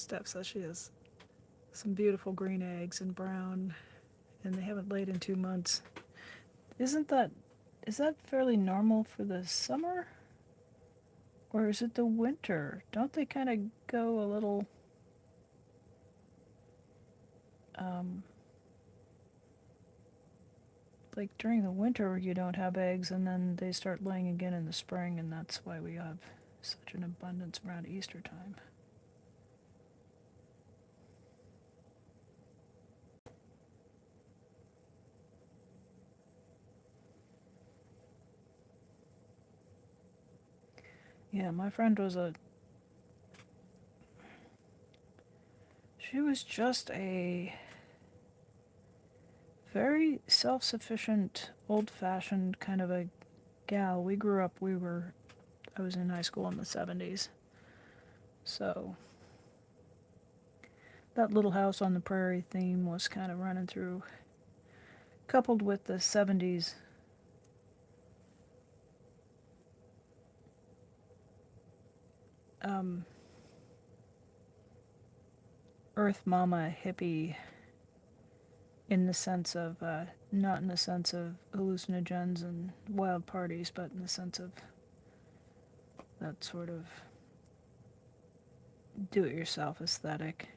Speaker 1: Steph says she has some beautiful green eggs and brown, and they haven't laid in 2 months. Isn't that, is that fairly normal for the summer? Or is it the winter? Don't they kind of go a little, um, like during the winter you don't have eggs and then they start laying again in the spring, and that's why we have such an abundance around Easter time. Yeah, my friend was she was just a very self-sufficient, old-fashioned kind of a gal. I was in high school in the 70s. So that little house on the prairie theme was kind of running through, coupled with the 70s Earth Mama hippie, in the sense of, not in the sense of hallucinogens and wild parties, but in the sense of that sort of do-it-yourself aesthetic.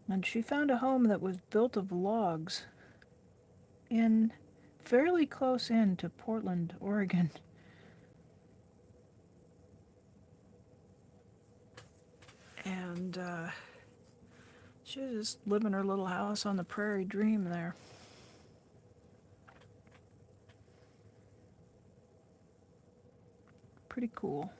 Speaker 1: And she found a home that was built of logs in fairly close in to Portland, Oregon. And she was just living her little house on the prairie dream there. Pretty cool.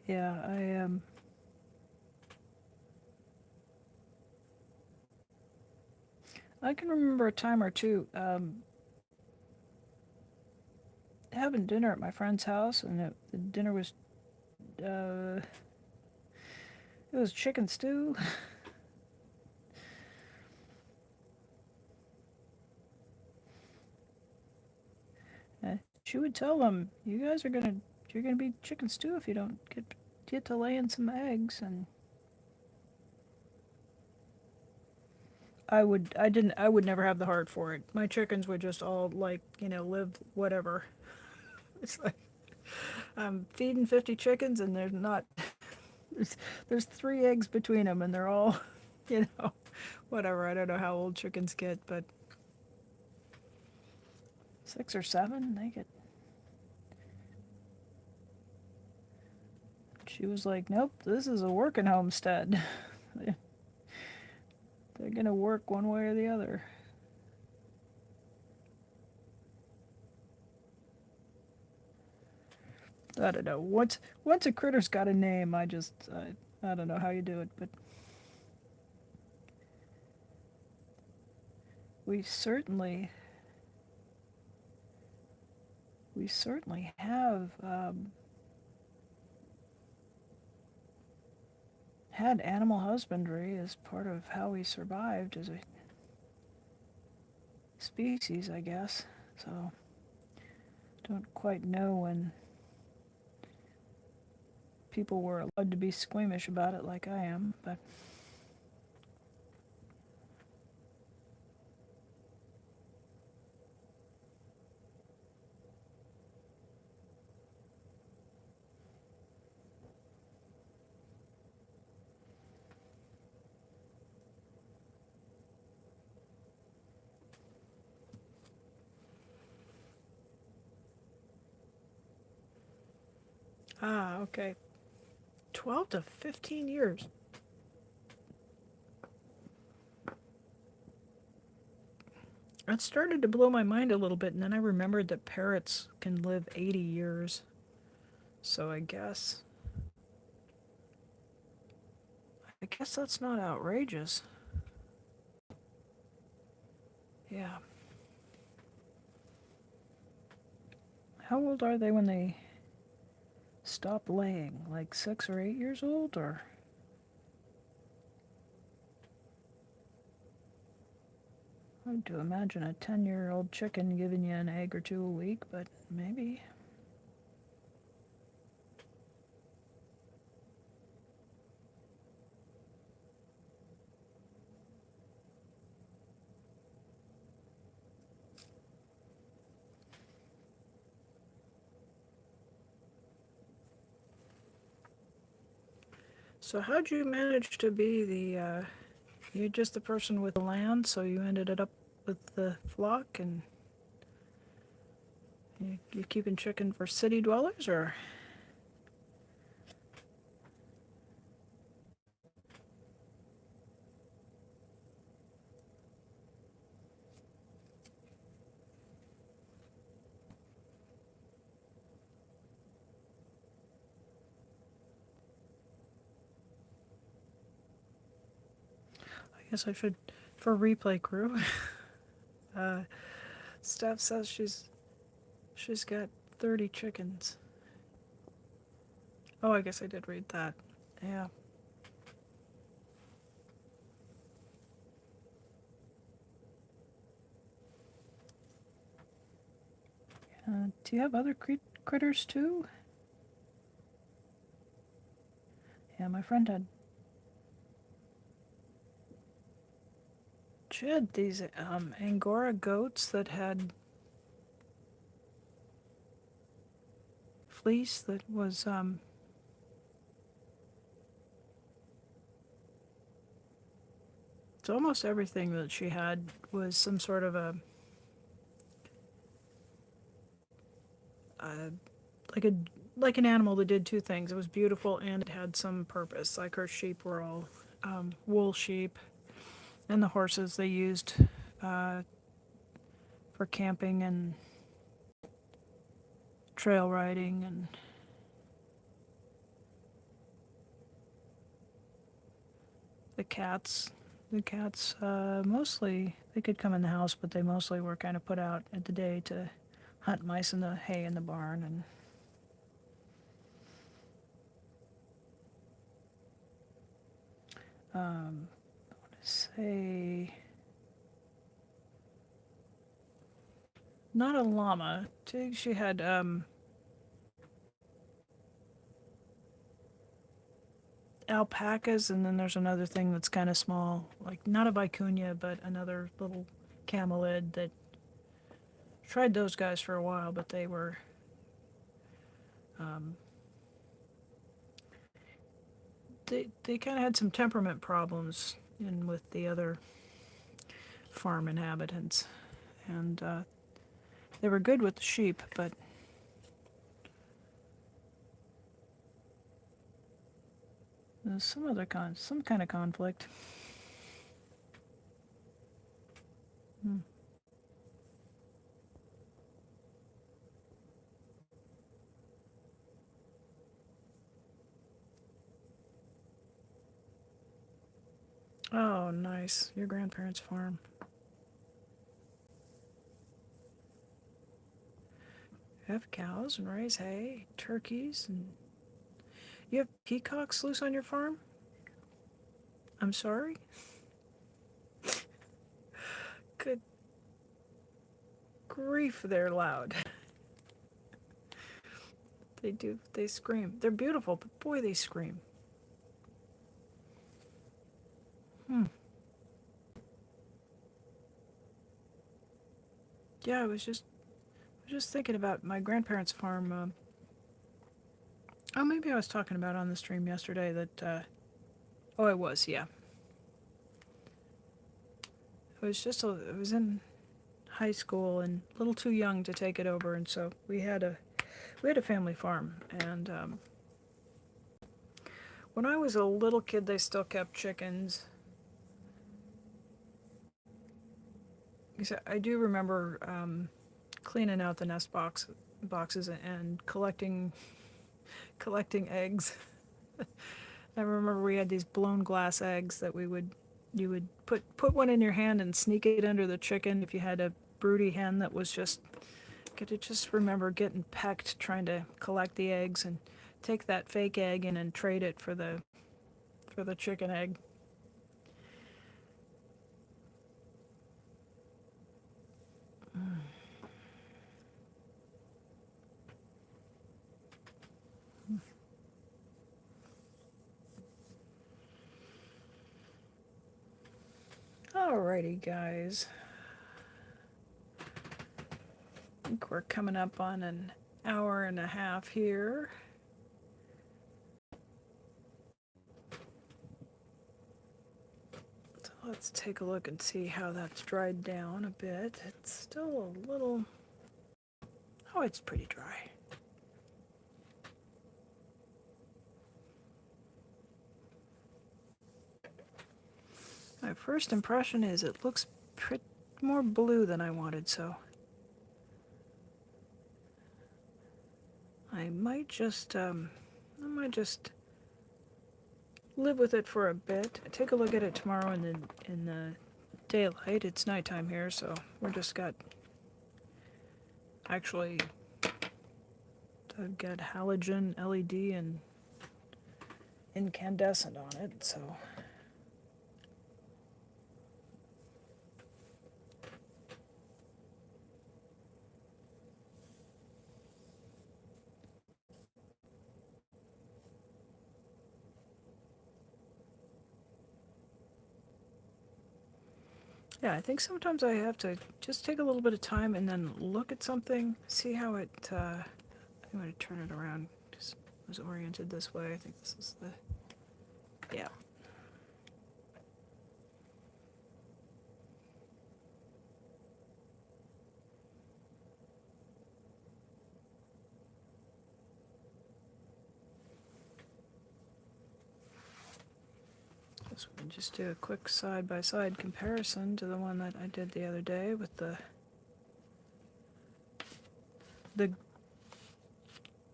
Speaker 1: Yeah, I can remember a time or two having dinner at my friend's house, and the dinner was it was chicken stew. She would tell them, you're gonna be chicken stew if you don't get to lay in some eggs." And I would never have the heart for it. My chickens would just all, like, live whatever. It's like I'm feeding 50 chickens and there's not there's 3 eggs between them, and they're all, you know, whatever. I don't know how old chickens get, but 6 or 7, they get. She was like, "Nope, this is a working homestead. They're gonna work one way or the other." I don't know. Once a critter's got a name, I don't know how you do it, but we certainly we certainly have had animal husbandry as part of how we survived as a species, I guess. So don't quite know when people were allowed to be squeamish about it like I am, but okay. 12 to 15 years. It started to blow my mind a little bit, and then I remembered that parrots can live 80 years. So I guess that's not outrageous. Yeah. How old are they when they stop laying? Like 6 or 8 years old, or? Hard to imagine a 10-year-old chicken giving you an egg or two a week, but maybe. So how'd you manage to be you're just the person with the land, so you ended it up with the flock, and you keeping chicken for city dwellers, or? I guess I should, for replay crew. uh, Steph says she's got 30 chickens. Oh, I guess I did read that. Yeah. Do you have other critters too? Yeah, my friend had. She had these Angora goats that had fleece that was so almost everything that she had was some sort of a like a like an animal that did two things. It was beautiful and it had some purpose. Like her sheep were all wool sheep, and the horses they used uh, for camping and trail riding, and the cats. The cats mostly they could come in the house, but they mostly were kind of put out at the day to hunt mice in the hay in the barn, and say not a llama. She had alpacas, and then there's another thing that's kind of small, like not a vicuña, but another little camelid that tried those guys for a while, but they were they kind of had some temperament problems in with the other farm inhabitants, and they were good with the sheep, but there's some kind of conflict. Oh, nice. Your grandparents' farm. You have cows and raise hay, turkeys, and you have peacocks loose on your farm? I'm sorry? Good grief, they're loud. They scream. They're beautiful, but boy, they scream. Yeah, I was just thinking about my grandparents' farm. Oh, maybe I was talking about on the stream yesterday that. Oh, I was. Yeah, I was in high school and a little too young to take it over, and so we had a family farm, and when I was a little kid, they still kept chickens. I do remember cleaning out the boxes and collecting collecting eggs. I remember we had these blown glass eggs that you would put one in your hand and sneak it under the chicken if you had a broody hen that was just, could just remember getting pecked trying to collect the eggs and take that fake egg in and trade it for the chicken egg. Alrighty, guys. I think we're coming up on an hour and a half here. So let's take a look and see how that's dried down a bit. It's still a little... Oh, it's pretty dry. My first impression is it looks more blue than I wanted, so I might just live with it for a bit. Take a look at it tomorrow in the daylight. It's nighttime here, so we're just got actually I've got halogen, LED, and incandescent on it, so. Yeah, I think sometimes I have to just take a little bit of time and then look at something, see how it, I'm going to turn it around, just was oriented this way. I think this is the, yeah. We can just do a quick side-by-side comparison to the one that I did the other day with the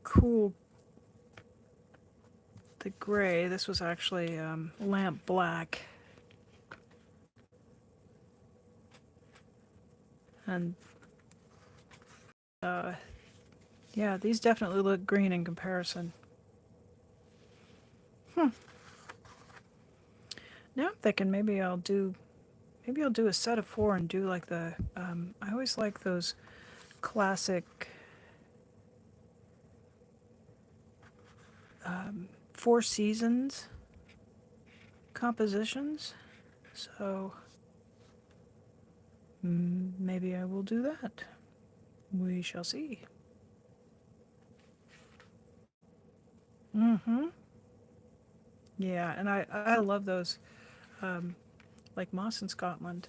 Speaker 1: cool, the gray. This was actually lamp black. And yeah, these definitely look green in comparison. Now I'm thinking maybe I'll do a set of 4 and do like the, I always like those classic 4 seasons compositions. So maybe I will do that. We shall see. Yeah, and I love those, like moss in Scotland.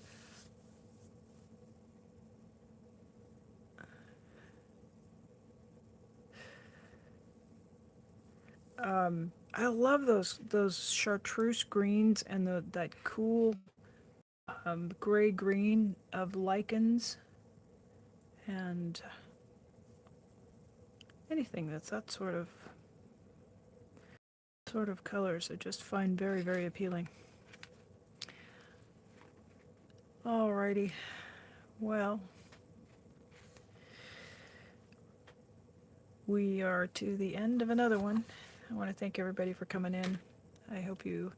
Speaker 1: I love those chartreuse greens and that cool gray green of lichens and anything that's that sort of colors I just find very, very appealing. Alrighty, well, we are to the end of another one. I want to thank everybody for coming in. I hope you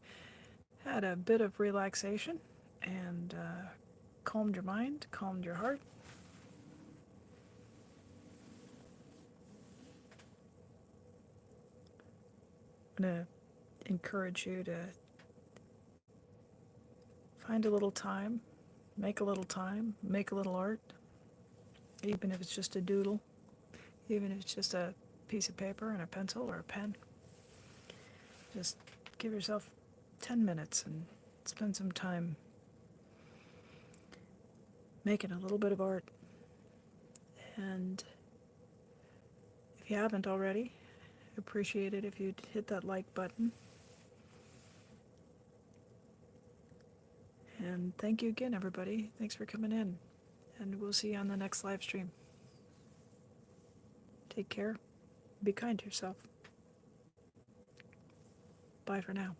Speaker 1: had a bit of relaxation and calmed your mind, calmed your heart. I'm going to encourage you to find a little time, make a little time, make a little art, even if it's just a doodle, even if it's just a piece of paper and a pencil or a pen. Just give yourself 10 minutes and spend some time making a little bit of art. And if you haven't already, appreciate it if you'd hit that like button. And thank you again, everybody. Thanks for coming in. And we'll see you on the next live stream. Take care. Be kind to yourself. Bye for now.